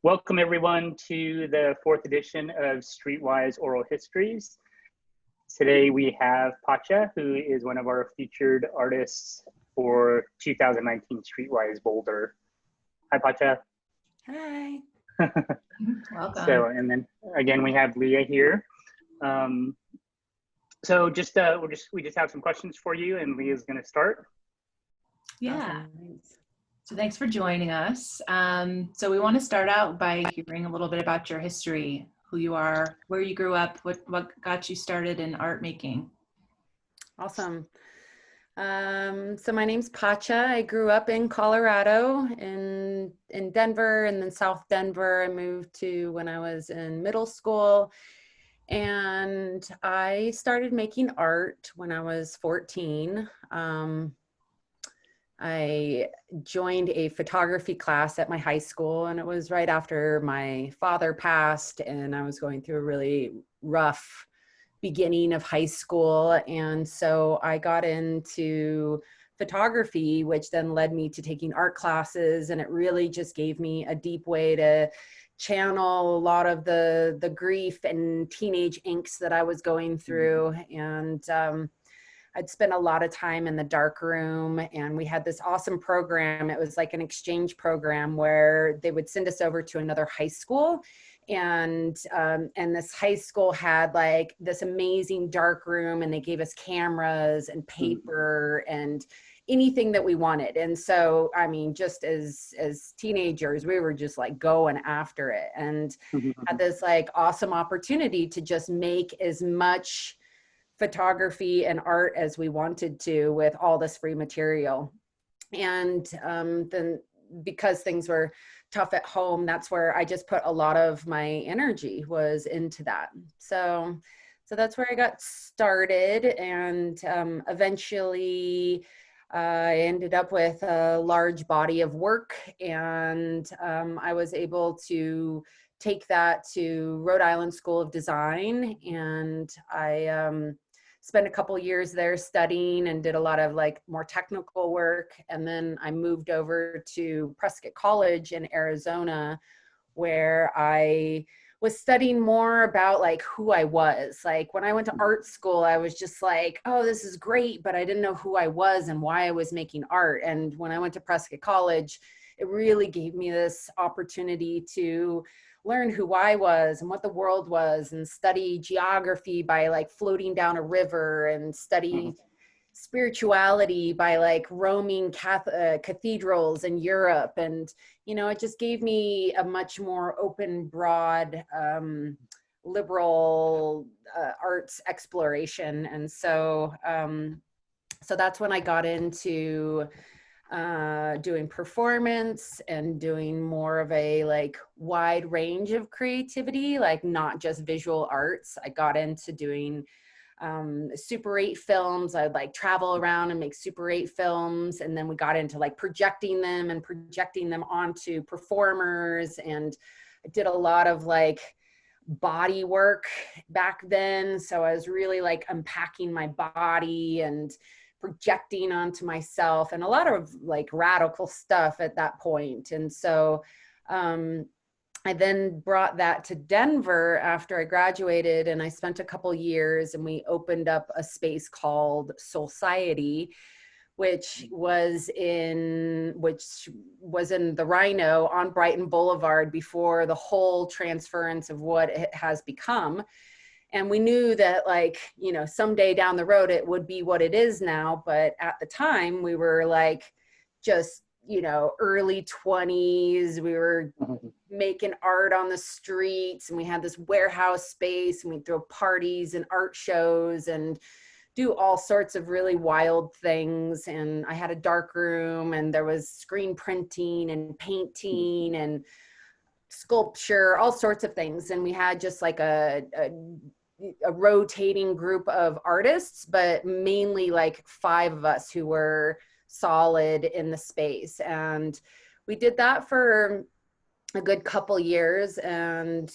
Welcome everyone to the fourth edition of Street Wise Oral Histories. Today we have Pacha, who is one of our featured artists for 2019 Street Wise Boulder. Hi, Pacha. Hi. Welcome. So, and then again, we have Leah here. So we just have some questions for you, and Leah's going to start. Yeah. So thanks for joining us. So we want to start out by hearing a little bit about your history, who you are, where you grew up, what got you started in art making. Awesome. So my name's Pacha. I grew up in Colorado, in Denver, and then South Denver. I moved to when I was in middle school, and I started making art when I was 14. I joined a photography class at my high school, and it was right after my father passed, and I was going through a really rough beginning of high school. And so I got into photography, which then led me to taking art classes, and it really just gave me a deep way to channel a lot of the grief and teenage angst that I was going through. And I'd spent a lot of time in the dark room, and we had this awesome program. It was like an exchange program where they would send us over to another high school, and this high school had like this amazing dark room, and they gave us cameras and paper and anything that we wanted. And so, I mean, just as teenagers, we were just like going after it, and had this like awesome opportunity to just make as much photography and art as we wanted to with all this free material. And then because things were tough at home, that's where I just put a lot of my energy was into that. So that's where I got started. And eventually I ended up with a large body of work, and I was able to take that to Rhode Island School of Design, and I spent a couple years there studying and did a lot of like more technical work. And then I moved over to Prescott College in Arizona, where I was studying more about like who I was. Like when I went to art school, I was just like, oh, this is great, but I didn't know who I was and why I was making art. And when I went to Prescott College, it really gave me this opportunity to learn who I was and what the world was, and study geography by like floating down a river, and study spirituality by like roaming cathedrals in Europe. And, you know, it just gave me a much more open, broad, liberal arts exploration. And so, so that's when I got into doing performance and doing more of a like wide range of creativity, like not just visual arts. I got into doing Super 8 films. I'd like travel around and make Super 8 films. And then we got into like projecting them onto performers. And I did a lot of like body work back then. So I was really like unpacking my body and projecting onto myself, and a lot of like radical stuff at that point. And so I then brought that to Denver after I graduated, and I spent a couple years, and we opened up a space called Society, which was in the Rhino on Brighton Boulevard before the whole transference of what it has become. And we knew that, like, you know, someday down the road, it would be what it is now. But at the time, we were like, just, you know, early 20s. We were making art on the streets, and we had this warehouse space, and we'd throw parties and art shows and do all sorts of really wild things. And I had a dark room, and there was screen printing and painting and sculpture, all sorts of things. And we had just like a rotating group of artists, but mainly like 5 of us who were solid in the space. And we did that for a good couple years. And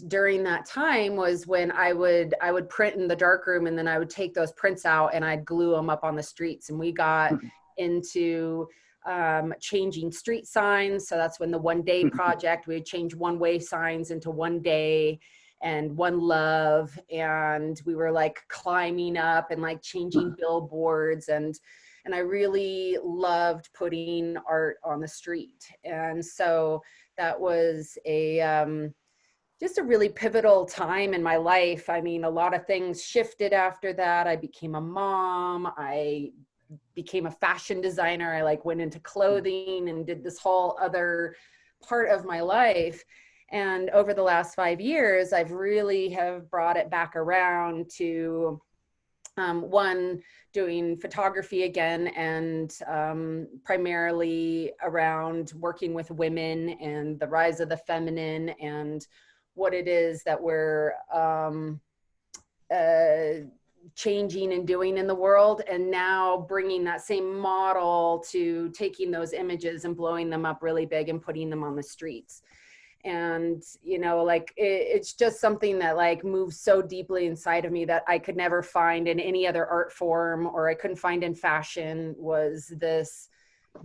during that time was when I would print in the darkroom, and then I would take those prints out and I'd glue them up on the streets. And we got into changing street signs. So that's when the One Day project, we would change one-way signs into One Day and One Love. And we were like climbing up and like changing billboards. And I really loved putting art on the street. And so that was just a really pivotal time in my life. I mean, a lot of things shifted after that. I became a mom. I became a fashion designer. I like went into clothing and did this whole other part of my life. And over the last 5 years, I've really have brought it back around to one, doing photography again, and primarily around working with women and the rise of the feminine and what it is that we're changing and doing in the world, and now bringing that same model to taking those images and blowing them up really big and putting them on the streets. And, you know, like it's just something that like moves so deeply inside of me that I could never find in any other art form, or I couldn't find in fashion, was this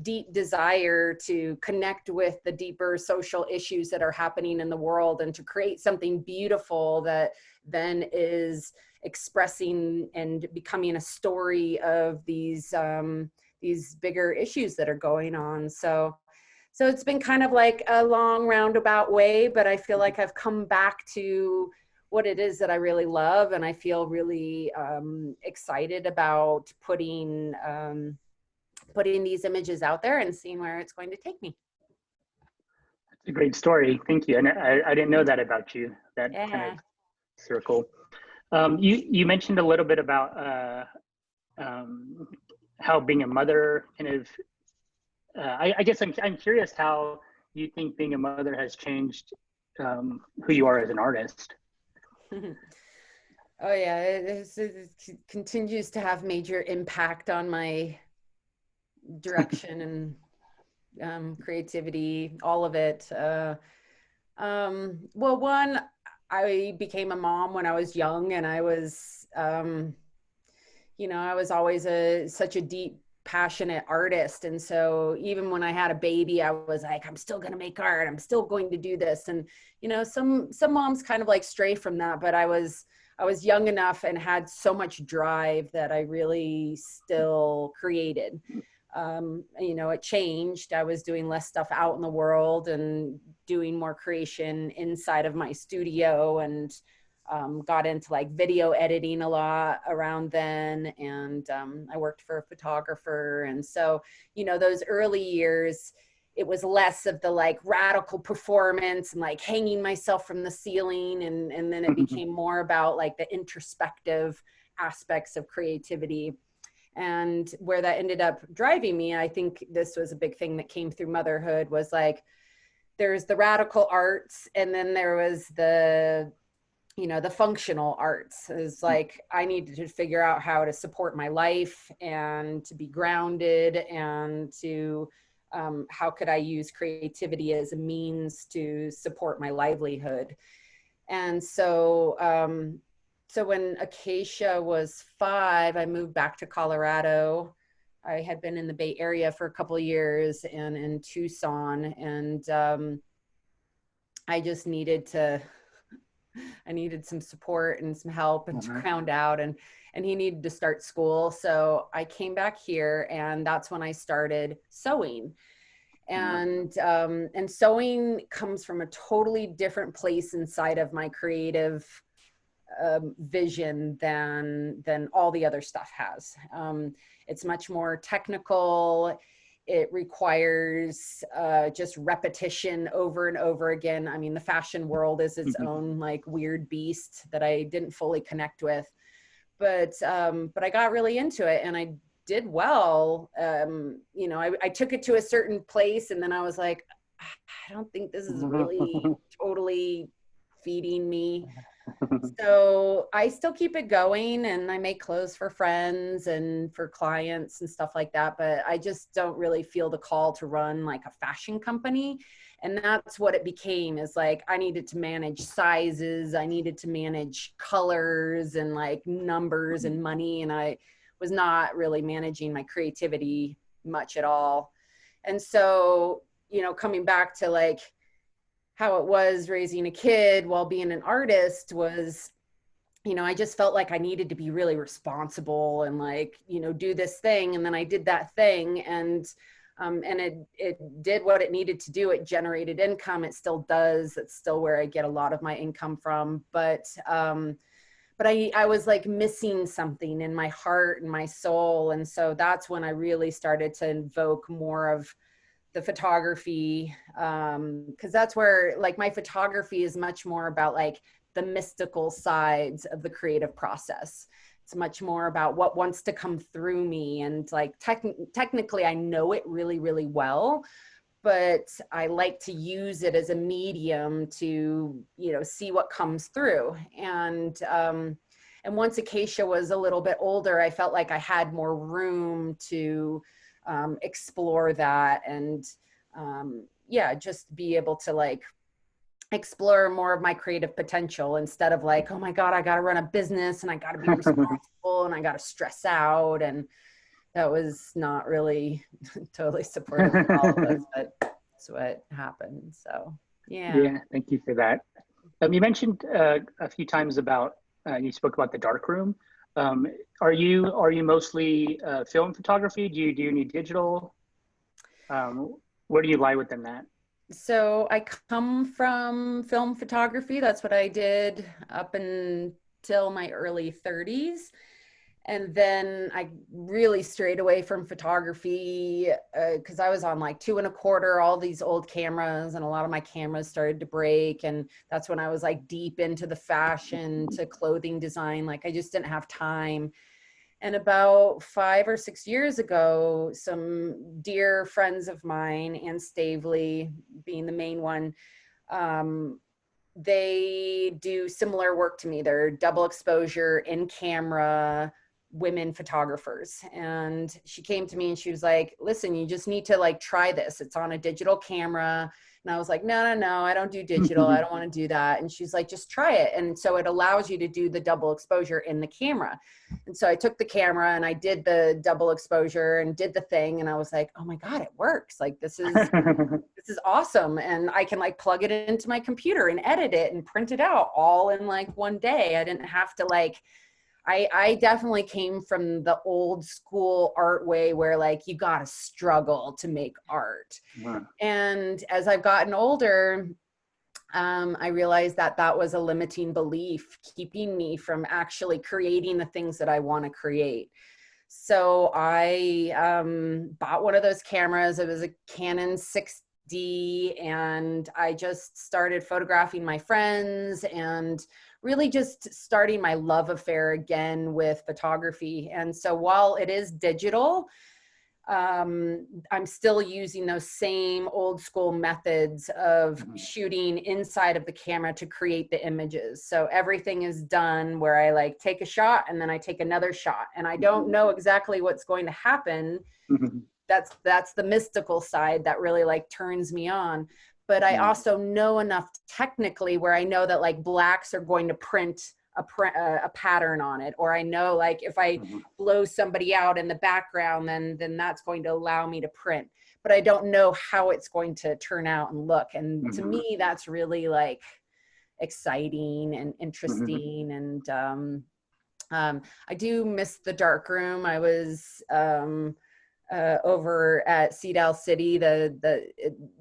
deep desire to connect with the deeper social issues that are happening in the world, and to create something beautiful that then is expressing and becoming a story of these bigger issues that are going on. So it's been kind of like a long roundabout way, but I feel like I've come back to what it is that I really love, and I feel really excited about putting these images out there and seeing where it's going to take me. That's a great story. Thank you. And I didn't know that about you, that kind of circle. You mentioned a little bit about how being a mother kind of, I guess I'm curious how you think being a mother has changed who you are as an artist. Oh yeah, it continues to have major impact on my direction and creativity, all of it. Well, one, I became a mom when I was young, and I was, you know, I was always such a deep, passionate artist. And so even when I had a baby, I was like, I'm still going to make art. I'm still going to do this. And, you know, some moms kind of like stray from that, but I was young enough and had so much drive that I really still created. You know, it changed. I was doing less stuff out in the world and doing more creation inside of my studio, and got into like video editing a lot around then. And I worked for a photographer. And so, you know, those early years, it was less of the like radical performance and like hanging myself from the ceiling. And then it became more about like the introspective aspects of creativity. And where that ended up driving me, I think this was a big thing that came through motherhood, was like, there's the radical arts, and then there was the, you know, the functional arts. Is like, I needed to figure out how to support my life and to be grounded, and to, how could I use creativity as a means to support my livelihood. And so, so when Acacia was 5, I moved back to Colorado. I had been in the Bay Area for a couple of years and in Tucson, and I just needed I needed some support and some help and to ground out, and he needed to start school. So I came back here, and that's when I started sewing. And sewing comes from a totally different place inside of my creative vision than all the other stuff has. It's much more technical. It requires just repetition over and over again. I mean, the fashion world is its own like weird beast that I didn't fully connect with, but I got really into it, and I did well. You know, I took it to a certain place, and then I was like, I don't think this is really totally feeding me. So I still keep it going, and I make clothes for friends and for clients and stuff like that, but I just don't really feel the call to run like a fashion company. And that's what it became, is like, I needed to manage sizes, I needed to manage colors and like numbers and money, and I was not really managing my creativity much at all. And so, you know, coming back to like how it was raising a kid while being an artist was, you know, I just felt like I needed to be really responsible and like, you know, do this thing. And then I did that thing, and it did what it needed to do. It generated income. It still does. It's still where I get a lot of my income from. But I was like missing something in my heart and my soul. And so that's when I really started to invoke more of the photography, because that's where like my photography is much more about like the mystical sides of the creative process. It's much more about what wants to come through me. And like technically I know it really, really well, but I like to use it as a medium to, you know, see what comes through. And once Acacia was a little bit older, I felt like I had more room to explore that, and yeah, just be able to like explore more of my creative potential instead of like, oh my God, I got to run a business and I got to be responsible and I got to stress out. And that was not really totally supportive of all of us, but that's what happened. So, yeah. Yeah, thank you for that. You mentioned a few times about, you spoke about the darkroom. Are you mostly film photography? Do you do any digital? Where do you lie within that? So I come from film photography. That's what I did up until my early 30s. And then I really strayed away from photography because I was on like 2.25, all these old cameras, and a lot of my cameras started to break. And that's when I was like deep into the fashion to clothing design. Like I just didn't have time. And about 5 or 6 years ago, some dear friends of mine, and Stavely being the main one, they do similar work to me. They're double exposure in camera women photographers. And she came to me and she was like, listen, you just need to like try this. It's on a digital camera. And I was like, no, I don't do digital. I don't want to do that. And she's like, just try it. And so it allows you to do the double exposure in the camera. And so I took the camera and I did the double exposure and did the thing. And I was like, oh my God, it works. Like, this is awesome. And I can like plug it into my computer and edit it and print it out all in like one day. I didn't have to like, I definitely came from the old school art way where like you got to struggle to make art. Wow. And as I've gotten older, I realized that that was a limiting belief keeping me from actually creating the things that I want to create. So I bought one of those cameras. It was a Canon 6D, and I just started photographing my friends and really just starting my love affair again with photography. And so while it is digital, I'm still using those same old school methods of shooting inside of the camera to create the images. So everything is done where I like take a shot and then I take another shot, and I don't know exactly what's going to happen. That's the mystical side that really like turns me on. But I also know enough technically where I know that like blacks are going to print a pattern on it, or I know like if I blow somebody out in the background, then that's going to allow me to print. But I don't know how it's going to turn out and look. And to me, that's really like exciting and interesting. And I do miss the dark room. I was over at Cedal City, the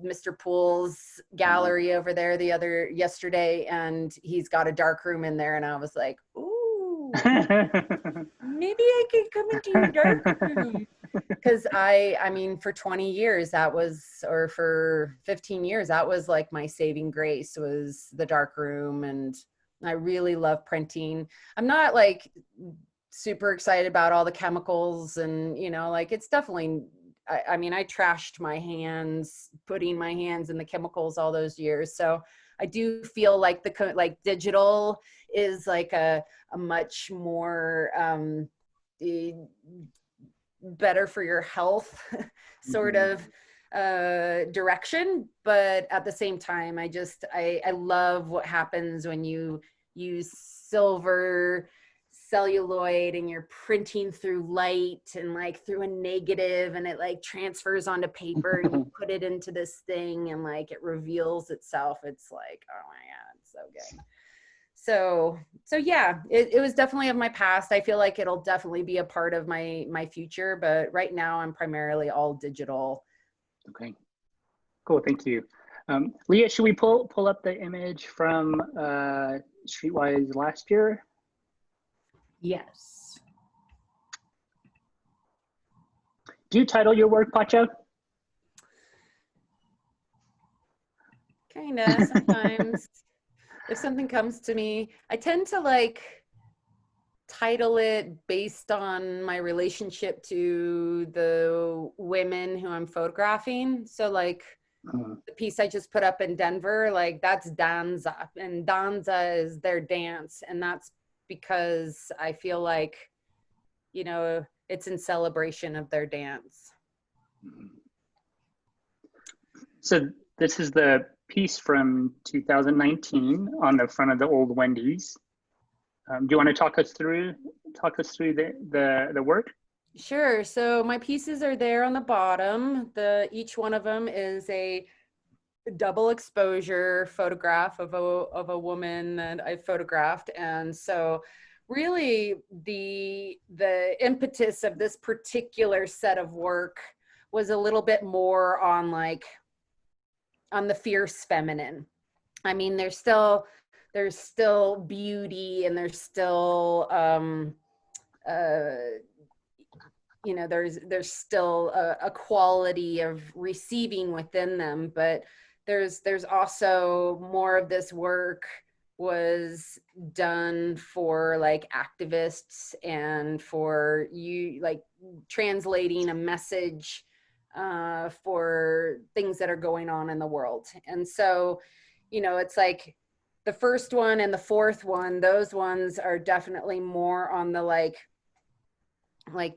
Mr. Pool's gallery over there yesterday, and he's got a dark room in there, and I was like, ooh, maybe I could come into your dark room. Because I mean, for 20 years that was, or for 15 years, that was like my saving grace, was the dark room. And I really love printing. I'm not like super excited about all the chemicals, and you know, like it's definitely, I mean, I trashed my hands putting my hands in the chemicals all those years. So I do feel like like digital is like a much more better for your health sort of direction. But at the same time, I love what happens when you use silver celluloid and you're printing through light and like through a negative, and it like transfers onto paper and you put it into this thing and like it reveals itself. It's like, oh my God, it's so good. So yeah, it was definitely of my past. I feel like it'll definitely be a part of my future, but right now I'm primarily all digital. Okay, cool, thank you. Leah, should we pull up the image from Streetwise last year? Yes. Do you title your work, Pacha? Kinda, sometimes. If something comes to me, I tend to like title it based on my relationship to the women who I'm photographing. So like the piece I just put up in Denver, like that's danza, and danza is their dance. And that's because I feel like, you know, it's in celebration of their dance. So this is the piece from 2019 on the front of the old Wendy's. Do you want to talk us through the work? Sure. So my pieces are there on the bottom. Each one of them is a double exposure photograph of a woman that I photographed. And so really the impetus of this particular set of work was a little bit more on like on the fierce feminine. I mean, there's still beauty, and there's still you know, there's still a quality of receiving within them, but there's also more of this work was done for like activists and for you, like translating a message for things that are going on in the world. And so, you know, it's like the first one and the fourth one, those ones are definitely more on the like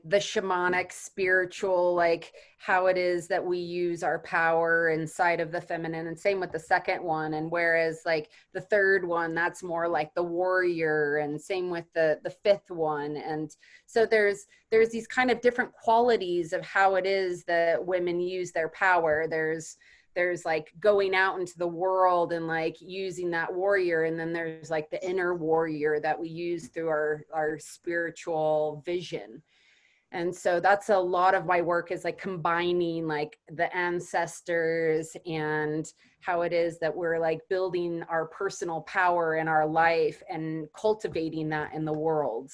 the shamanic spiritual, like how it is that we use our power inside of the feminine, and same with the second one. And whereas like the third one, that's more like the warrior, and same with the fifth one. And so there's these kind of different qualities of how it is that women use their power. There's like going out into the world and like using that warrior, and then there's like the inner warrior that we use through our spiritual vision. And so that's a lot of my work, is like combining like the ancestors and how it is that we're like building our personal power in our life and cultivating that in the world.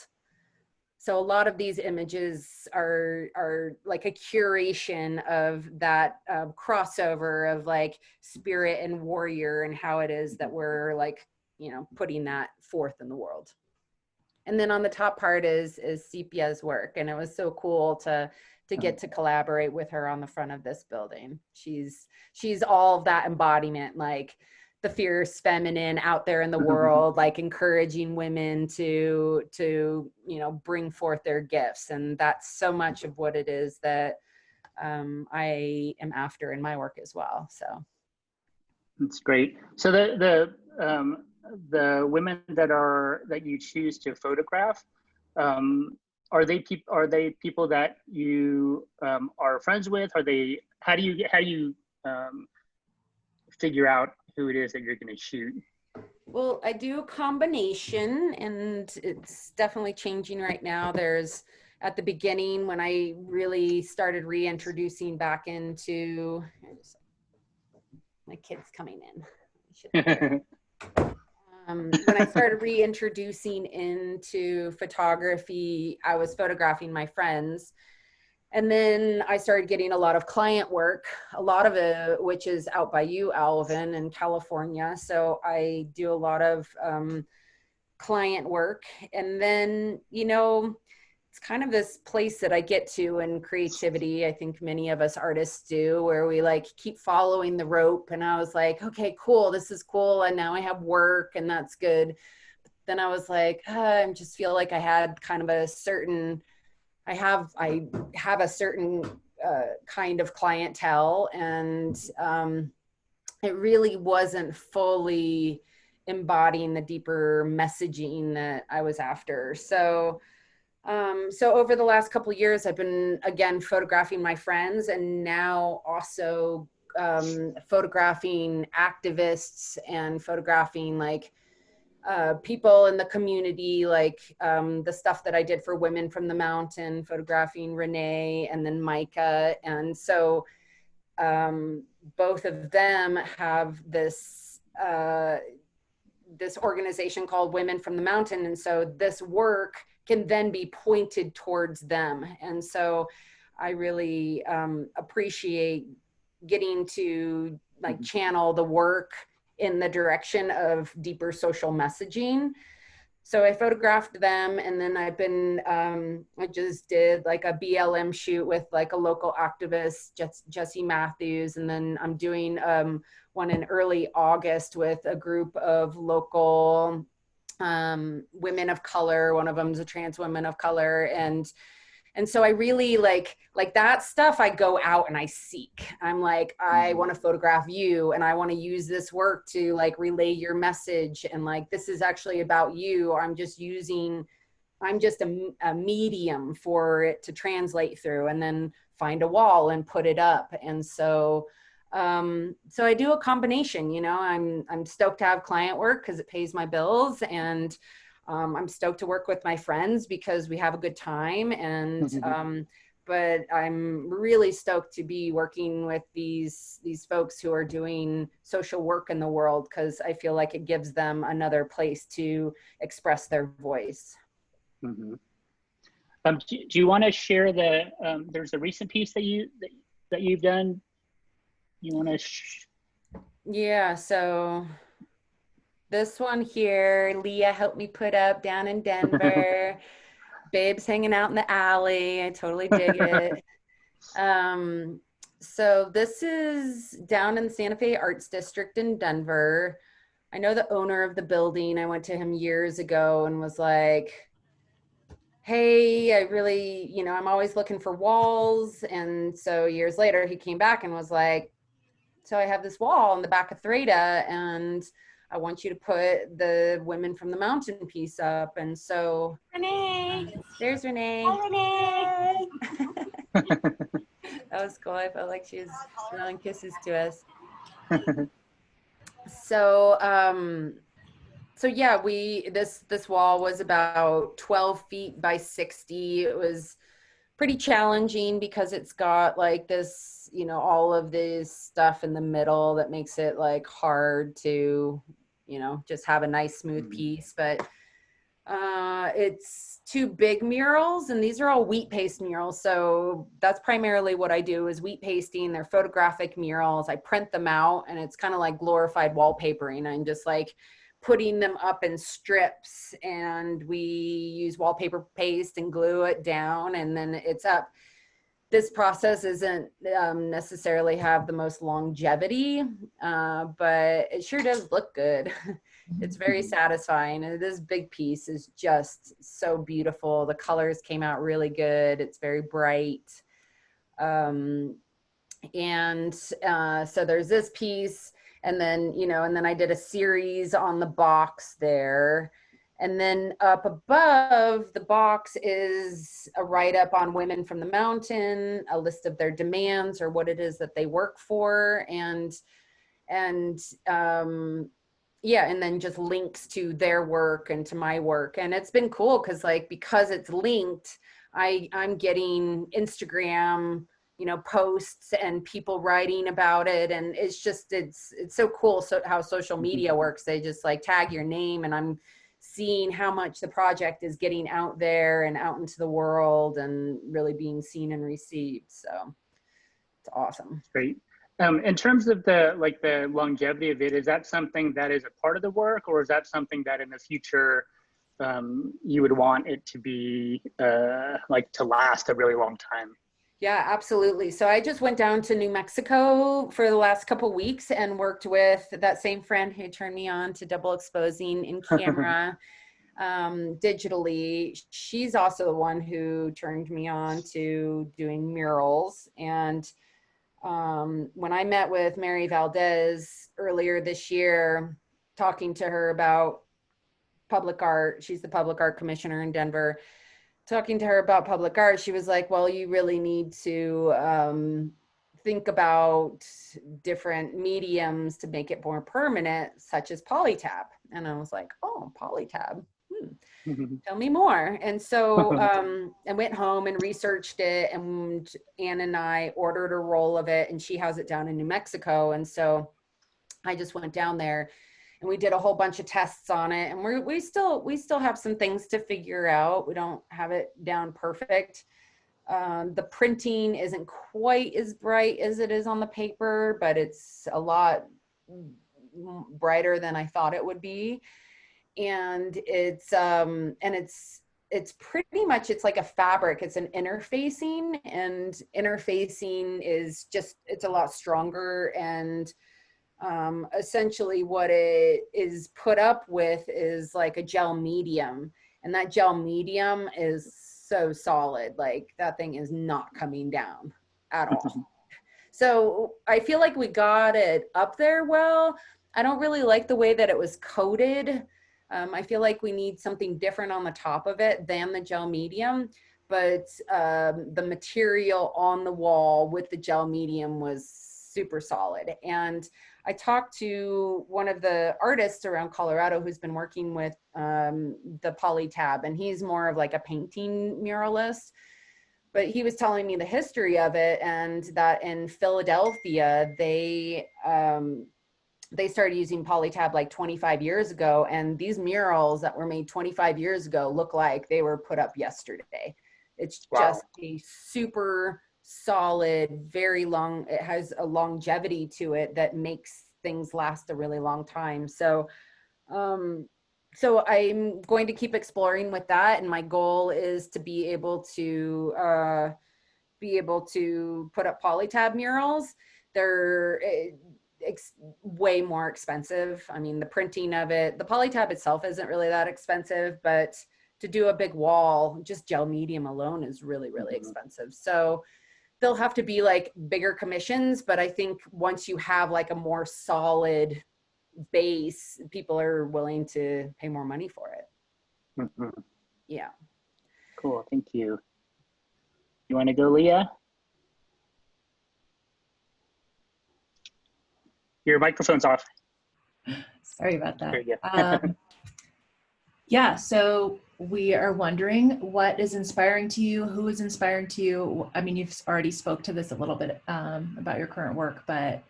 So a lot of these images are like a curation of that crossover of like spirit and warrior, and how it is that we're like, you know, putting that forth in the world. And then on the top part is Sepia's work. And it was so cool to get to collaborate with her on the front of this building. She's all of that embodiment, like the fierce feminine out there in the world, like encouraging women to, you know, bring forth their gifts. And that's so much of what it is that I am after in my work as well. So. That's great. So the women that you choose to photograph, are they people that you are friends with? How do you figure out who it is that you're going to shoot? Well, I do a combination, and it's definitely changing right now. There's at the beginning, when I really started reintroducing back into my kids coming in. When I started reintroducing into photography, I was photographing my friends. And then I started getting a lot of client work, a lot of it, which is out by you, Alvin, in California. So I do a lot of client work. And then, you know, it's kind of this place that I get to in creativity. I think many of us artists do, where we like keep following the rope. And I was like, okay, cool. This is cool. And now I have work, and that's good. But then I was like, I just feel like I had kind of a certain, I have a certain kind of clientele, and it really wasn't fully embodying the deeper messaging that I was after. So over the last couple of years, I've been, again, photographing my friends, and now also photographing activists and photographing like people in the community, like the stuff that I did for Women from the Mountain, photographing Renee and then Micah. And so both of them have this organization called Women from the Mountain. And so this work can then be pointed towards them. And so I really appreciate getting to like channel the work in the direction of deeper social messaging. So I photographed them, and then I've been, I just did like a BLM shoot with like a local activist, Jesse Matthews. And then I'm doing one in early August with a group of local women of color. One of them's a trans woman of color. And so I really like that stuff. I go out and I seek. I'm like, I want to photograph you, and I want to use this work to like relay your message. And like, this is actually about you. I'm just a medium for it to translate through, and then find a wall and put it up. And so I do a combination, you know. I'm stoked to have client work because it pays my bills, and I'm stoked to work with my friends because we have a good time. And but I'm really stoked to be working with these folks who are doing social work in the world, because I feel like it gives them another place to express their voice. Mm-hmm. Do you want to share there's a recent piece that you've done? You want to? Yeah. So this one here, Leah helped me put up down in Denver. Babes hanging out in the alley. I totally dig it. So this is down in the Santa Fe Arts District in Denver. I know the owner of the building. I went to him years ago and was like, hey, I really, you know, I'm always looking for walls. And so years later, he came back and was like, so I have this wall in the back of Threda, and I want you to put the Women from the Mountain piece up. And so Renee. There's Renee. Hi, Renee. That was cool. I felt like she was blowing kisses to us. So yeah, this wall was about 12 feet by 60. It was pretty challenging because it's got like this, you know, all of this stuff in the middle that makes it like hard to, you know, just have a nice smooth piece. But it's 2 big murals, and these are all wheat paste murals. So that's primarily what I do, is wheat pasting. They're photographic murals. I print them out, and it's kind of like glorified wallpapering. I'm just like putting them up in strips, and we use wallpaper paste and glue it down, and then it's up. This process isn't necessarily have the most longevity, but it sure does look good. It's very satisfying. And this big piece is just so beautiful. The colors came out really good. It's very bright. So there's this piece, and then, you know, and then I did a series on the box there. And then up above the box is a write-up on Women from the Mountain, a list of their demands or what it is that they work for. And yeah, and then just links to their work and to my work. And it's been cool because it's linked, I'm getting Instagram, you know, posts and people writing about it. And it's so cool. So how social media works, they just like tag your name, and I'm seeing how much the project is getting out there and out into the world and really being seen and received. So it's awesome. Great. In terms of the longevity of it, is that something that is a part of the work, or is that something that in the future you would want it to be to last a really long time? Yeah, absolutely. So I just went down to New Mexico for the last couple of weeks and worked with that same friend who turned me on to double exposing in camera digitally. She's also the one who turned me on to doing murals. And when I met with Mary Valdez earlier this year, talking to her about public art. She's the public art commissioner in Denver. Talking to her about public art, she was like, well, you really need to think about different mediums to make it more permanent, such as polytab. And I was like, oh, polytab. Tell me more. And so I went home and researched it, and Anne and I ordered a roll of it, and she has it down in New Mexico. And so I just went down there and we did a whole bunch of tests on it, and we still have some things to figure out. We don't have it down perfect. The printing isn't quite as bright as it is on the paper, but it's a brighter than I thought it would be. And it's pretty much, it's like a fabric. It's an interfacing, and interfacing is just, it's a lot stronger. And essentially what it is put up with is like a gel medium, and that gel medium is so solid, like that thing is not coming down at all. So I feel like we got it up there well. I don't really like the way that it was coated. I feel like we need something different on the top of it than the gel medium, but the material on the wall with the gel medium was super solid. And I talked to one of the artists around Colorado who's been working with the polytab, and he's more of like a painting muralist, but he was telling me the history of it, and that in Philadelphia, they started using polytab like 25 years ago, and these murals that were made 25 years ago look like they were put up yesterday. It's just a super solid, very long, it has a longevity to it that makes things last a really long time. So so I'm going to keep exploring with that, and my goal is to be able to put up polytab murals. They're way more expensive. I mean, the printing of it, the polytab itself isn't really that expensive, but to do a big wall, just gel medium alone is really, really expensive. So they'll have to be like bigger commissions, but I think once you have like a more solid base, people are willing to pay more money for it. Yeah. Cool, thank you. You want to go, Leah? Your microphone's off. Sorry about that. There you go. Yeah, so we are wondering what is inspiring to you, who is inspiring to you? I mean, you've already spoke to this a little bit about your current work, but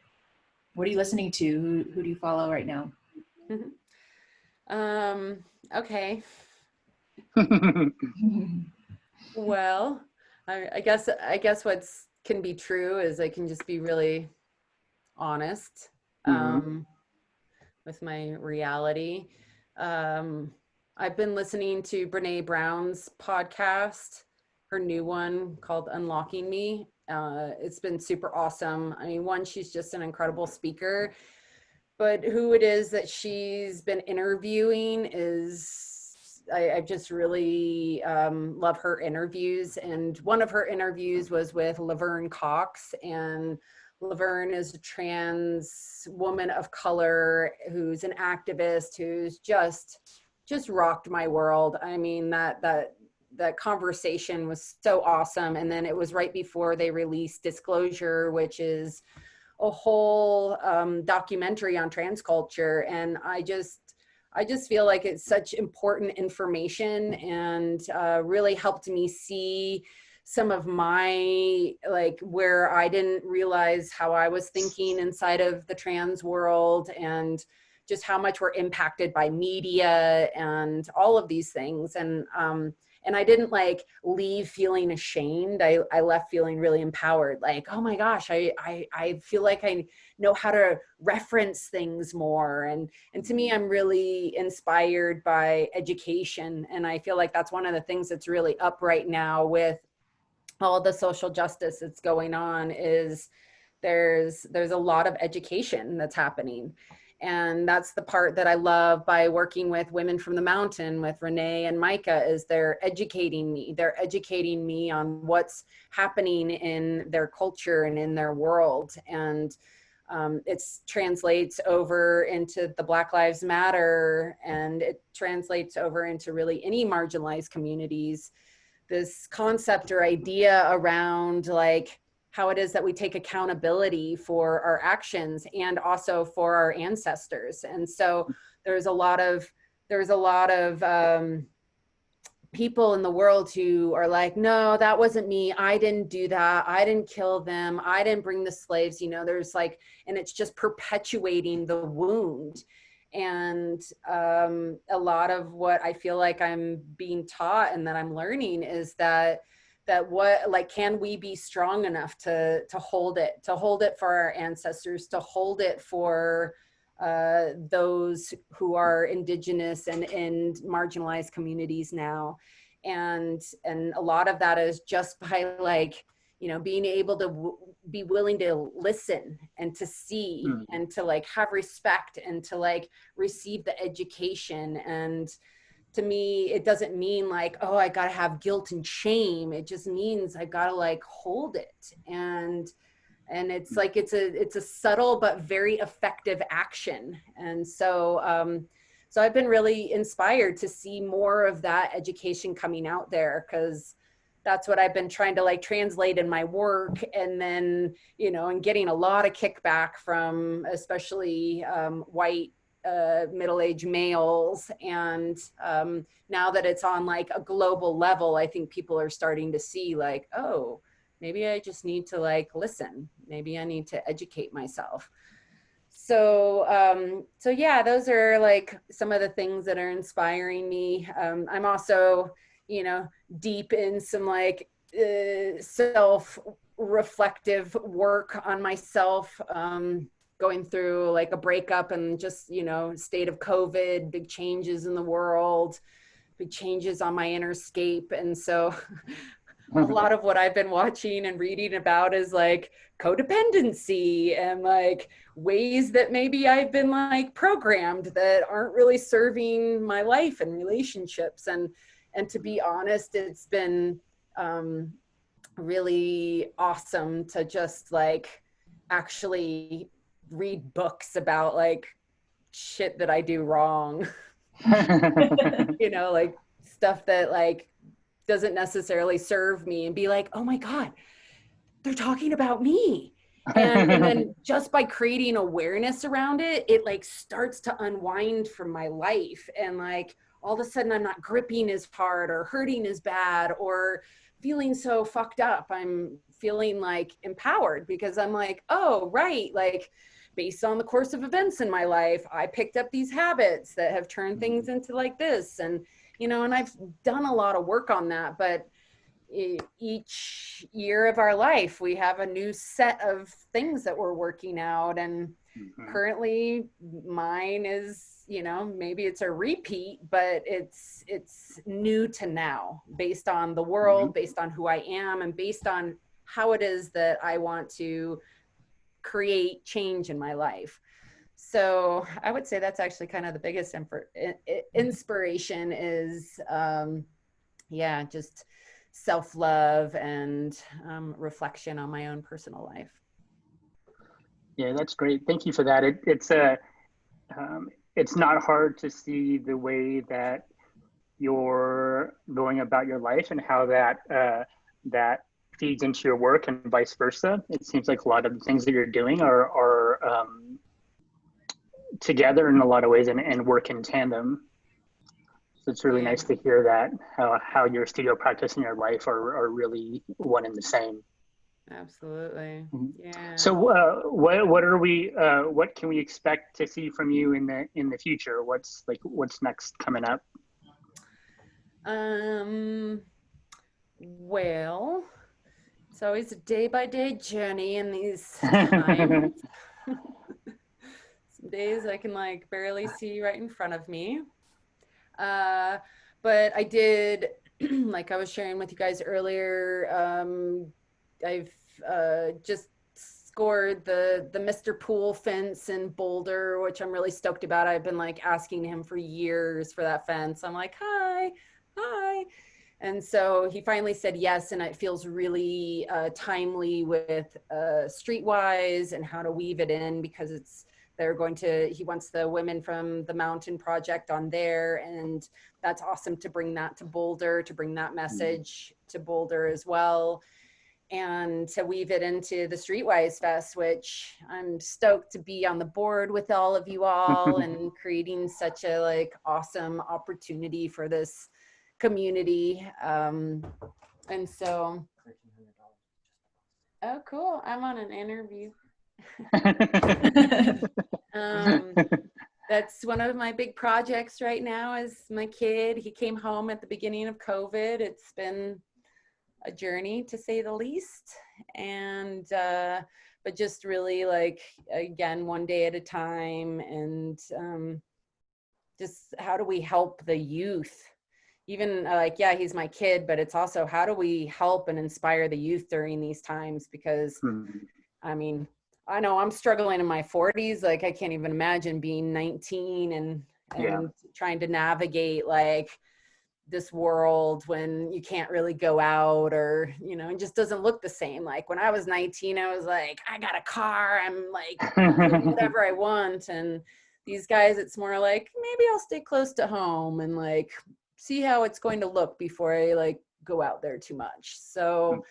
what are you listening to? Who do you follow right now? Okay. Well, I guess what's can be true is I can just be really honest with my reality. I've been listening to Brene Brown's podcast, her new one called Unlocking Me. It's been super awesome. I mean, one, she's just an incredible speaker, but who it is that she's been interviewing is, I just really love her interviews. And one of her interviews was with Laverne Cox, and Laverne is a trans woman of color who's an activist who's just rocked my world. I mean, that conversation was so awesome. And then it was right before they released Disclosure, which is a whole documentary on trans culture. And I just feel like it's such important information, and really helped me see some of my, like, where I didn't realize how I was thinking inside of the trans world, and just how much we're impacted by media and all of these things. And I didn't like leave feeling ashamed. I left feeling really empowered. Like, oh my gosh, I feel like I know how to reference things more. And to me, I'm really inspired by education. And I feel like that's one of the things that's really up right now with all the social justice that's going on, is there's a lot of education that's happening. And that's the part that I love by working with Women from the Mountain, with Renee and Micah, is they're educating me. They're educating me on what's happening in their culture and in their world. And It translates over into the Black Lives Matter, and it translates over into really any marginalized communities. This concept or idea around like how it is that we take accountability for our actions and also for our ancestors. And so there's a lot of people in the world who are like, no, that wasn't me. I didn't do that. I didn't kill them. I didn't bring the slaves. You know, there's like, and it's just perpetuating the wound. And a lot of what I feel like I'm being taught and that I'm learning is that what, like, can we be strong enough to hold it for our ancestors, to hold it for those who are indigenous and in marginalized communities now. And a lot of that is just by like, you know, being able to be willing to listen and to see and to like have respect and to like receive the education. And to me, it doesn't mean like, oh, I gotta have guilt and shame. It just means I gotta like hold it. And it's like, it's a subtle but very effective action. And so, so I've been really inspired to see more of that education coming out there, because that's what I've been trying to like translate in my work. And then, you know, and getting a lot of kickback from especially white middle-aged males. And now that it's on like a global level, I think people are starting to see like, oh, maybe I just need to like listen. Maybe I need to educate myself. So, so yeah, those are like some of the things that are inspiring me. I'm also, you know, deep in some like self-reflective work on myself, going through like a breakup and just, you know, state of COVID, big changes in the world, big changes on my inner scape. And so a lot of what I've been watching and reading about is like codependency and like ways that maybe I've been like programmed that aren't really serving my life and relationships. And to be honest, it's been really awesome to just like actually read books about like shit that I do wrong. You know, like stuff that like doesn't necessarily serve me, and be like, oh my God, they're talking about me. And then just by creating awareness around it, it like starts to unwind from my life. And like, all of a sudden I'm not gripping as hard or hurting as bad or feeling so fucked up. I'm feeling like empowered because I'm like, oh, right. Like based on the course of events in my life, I picked up these habits that have turned things into like this. And, you know, and I've done a lot of work on that, but each year of our life, we have a new set of things that we're working out. And currently mine is, you know, maybe it's a repeat, but it's new to now based on the world, based on who I am, and based on how it is that I want to create change in my life. So I would say that's actually kind of the biggest inspiration is, yeah, just self-love and reflection on my own personal life. Yeah, that's great. Thank you for that. It's not hard to see the way that you're going about your life and how that feeds into your work and vice versa. It seems like a lot of the things that you're doing are together in a lot of ways and work in tandem. So it's really nice to hear that how your studio practice and your life are really one and the same. Absolutely. Yeah. So what can we expect to see from you in the future? What's next coming up? Well, it's always a day-by-day journey in these times. Some days I can like barely see right in front of me. But I did, like I was sharing with you guys earlier, I've just scored the Mr. Pool fence in Boulder, which I'm really stoked about. I've been like asking him for years for that fence. I'm like, hi. And so he finally said yes, and it feels really timely with Streetwise and how to weave it in, because he wants the women from the Mountain Project on there, and that's awesome to bring that to Boulder, to bring that message to Boulder as well, and to weave it into the Streetwise Fest, which I'm stoked to be on the board with all of you all and creating such a awesome opportunity for this community. And so, oh cool, I'm on an interview. That's one of my big projects right now, is my kid. He came home at the beginning of COVID. It's been a journey, to say the least, and but just really again, one day at a time, and just how do we help the youth? Even yeah, he's my kid, but it's also how do we help and inspire the youth during these times? Because I mean, I know I'm struggling in my 40s. I can't even imagine being 19 and trying to navigate this world when you can't really go out, or it just doesn't look the same. When I was 19, I was like, I got a car, I'm doing whatever I want. And these guys, it's more maybe I'll stay close to home and see how it's going to look before I go out there too much. So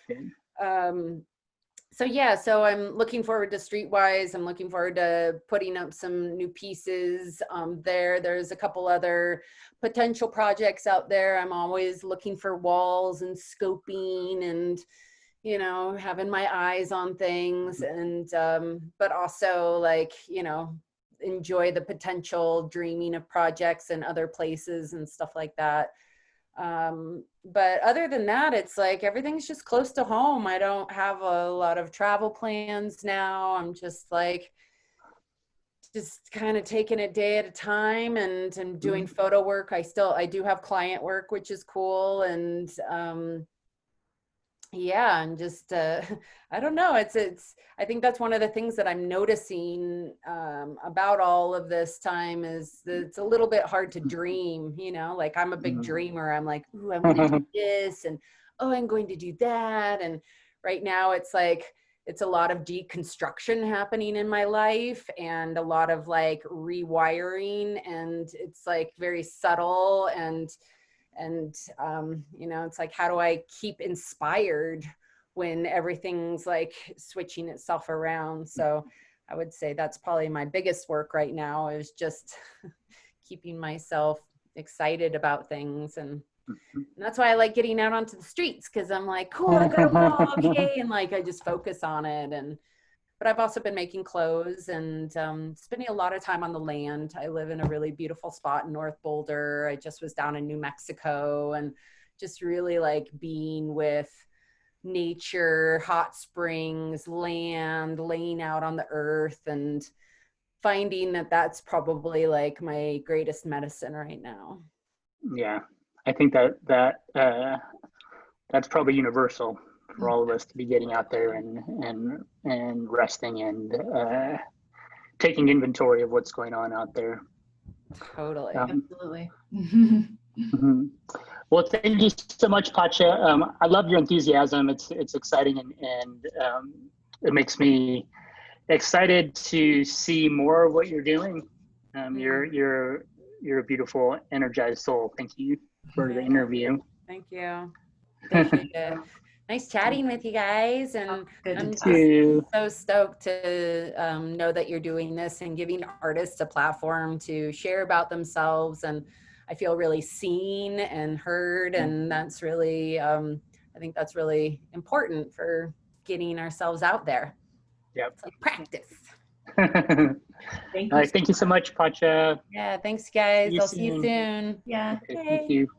so I'm looking forward to Streetwise. I'm looking forward to putting up some new pieces there. There's a couple other potential projects out there. I'm always looking for walls and scoping and, having my eyes on things, and but also enjoy the potential dreaming of projects in other places and stuff like that. But other than that, it's everything's just close to home. I don't have a lot of travel plans now. I'm just kind of taking it day at a time, and I'm doing photo work. I do have client work, which is cool. And yeah, and just I don't know, I think that's one of the things that I'm noticing about all of this time, is that it's a little bit hard to dream. I'm a big dreamer. I'm ooh, I'm going to do this, and oh, I'm going to do that. And right now it's it's a lot of deconstruction happening in my life, and a lot of rewiring, and it's very subtle, and it's how do I keep inspired when everything's switching itself around? So I would say that's probably my biggest work right now, is just keeping myself excited about things. And that's why I like getting out onto the streets, because I'm cool, I got a walk, hey, and I just focus on it. But I've also been making clothes and spending a lot of time on the land. I live in a really beautiful spot in North Boulder. I just was down in New Mexico, and just really being with nature, hot springs, land, laying out on the earth, and finding that that's probably my greatest medicine right now. Yeah, I think that's probably universal for all of us, to be getting out there and resting and taking inventory of what's going on out there. Totally. Absolutely. Well, thank you so much, Pacha. I love your enthusiasm. It's exciting, and it makes me excited to see more of what you're doing. You're a beautiful, energized soul. Thank you for the interview. Thank you. Appreciate it. Nice chatting with you guys, and I'm just so stoked to know that you're doing this and giving artists a platform to share about themselves. And I feel really seen and heard, and that's really, I think that's really important for getting ourselves out there. Yep. It's practice. Thank you so much, Pacha. Yeah, thanks guys. I'll see you soon. Yeah. Okay, thank you.